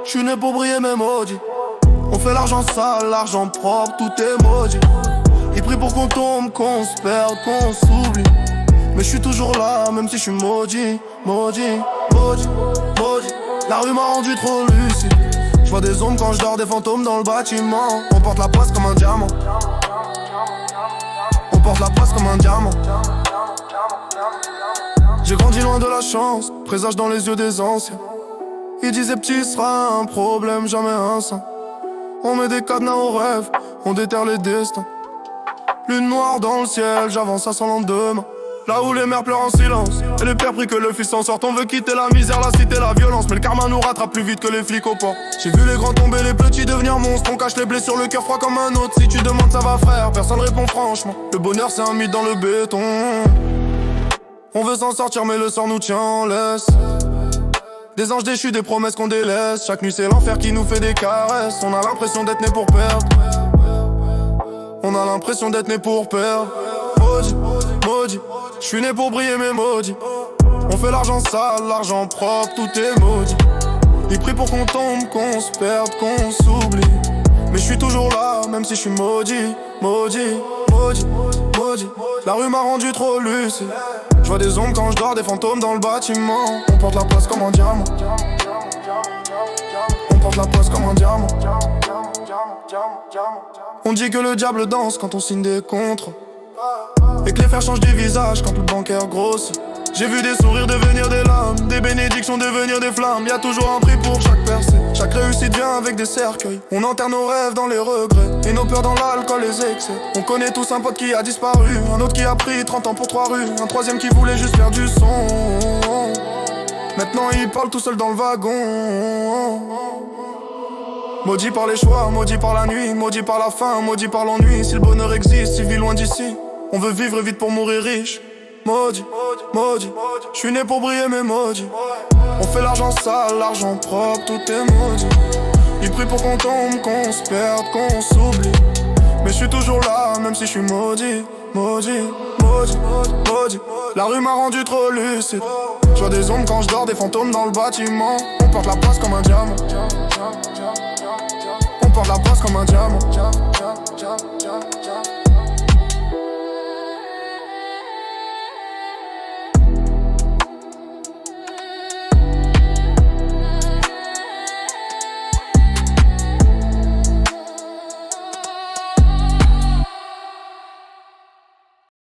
J'suis né pour briller mais maudit. On fait l'argent sale, l'argent propre, tout est maudit. Ils prient pour qu'on tombe, qu'on se perde, qu'on s'oublie. Mais j'suis toujours là, même si j'suis maudit, maudit, maudit, maudit. La rue m'a rendu trop lucide. J'vois des ombres quand j'dors, des fantômes dans le bâtiment. On porte la place comme un diamant. On porte la place comme un diamant. J'ai grandi loin de la chance, présage dans les yeux des anciens. Ils disaient petit sera un problème, jamais un saint. On met des cadenas aux rêves, on déterre les destins. Lune noire dans le ciel, j'avance à son lendemain. Là où les mères pleurent en silence et les pères prient que le fils s'en sorte. On veut quitter la misère, la cité, la violence, mais le karma nous rattrape plus vite que les flics au port. J'ai vu les grands tomber, les petits devenir monstres. On cache les blessures, le cœur froid comme un autre. Si tu demandes ça va frère, personne répond franchement. Le bonheur c'est un mythe dans le béton. On veut s'en sortir mais le sort nous tient en laisse. Des anges déchus, des promesses qu'on délaisse. Chaque nuit c'est l'enfer qui nous fait des caresses. On a l'impression d'être né pour perdre. On a l'impression d'être né pour perdre. Maudit, maudit, j'suis né pour briller mais maudit. On fait l'argent sale, l'argent propre, tout est maudit. Ils prient pour qu'on tombe, qu'on se perde, qu'on s'oublie. Mais j'suis toujours là, même si j'suis maudit, maudit, maudit, maudit. La rue m'a rendu trop lucide. J'vois des ombres quand j'dors, des fantômes dans le bâtiment. On porte la place comme un diamant. On porte la place comme un diamant. On dit que le diable danse quand on signe des contrats. Et que les fers changent des visages quand le bancaire grossit. J'ai vu des sourires devenir des larmes, des bénédictions devenir des flammes. Y'a toujours un prix pour chaque percée. Chaque réussite vient avec des cercueils. On enterre nos rêves dans les regrets et nos peurs dans l'alcool, les excès. On connaît tous un pote qui a disparu, un autre qui a pris 30 ans pour 3 rues, un troisième qui voulait juste faire du son. Maintenant il parle tout seul dans le wagon. Maudit par les choix, maudit par la nuit, maudit par la faim, maudit par l'ennui. Si le bonheur existe, s'il vit loin d'ici, on veut vivre vite pour mourir riche. Maudit, maudit, j'suis né pour briller mais maudit. On fait l'argent sale, l'argent propre, tout est maudit. Ils prient pour qu'on tombe, qu'on se perde, qu'on s'oublie. Mais j'suis toujours là, même si j'suis maudit, maudit, maudit, maudit. La rue m'a rendu trop lucide. J'vois des ombres quand j'dors, des fantômes dans le bâtiment. On porte la place comme un diamant. On porte la place comme un diamant.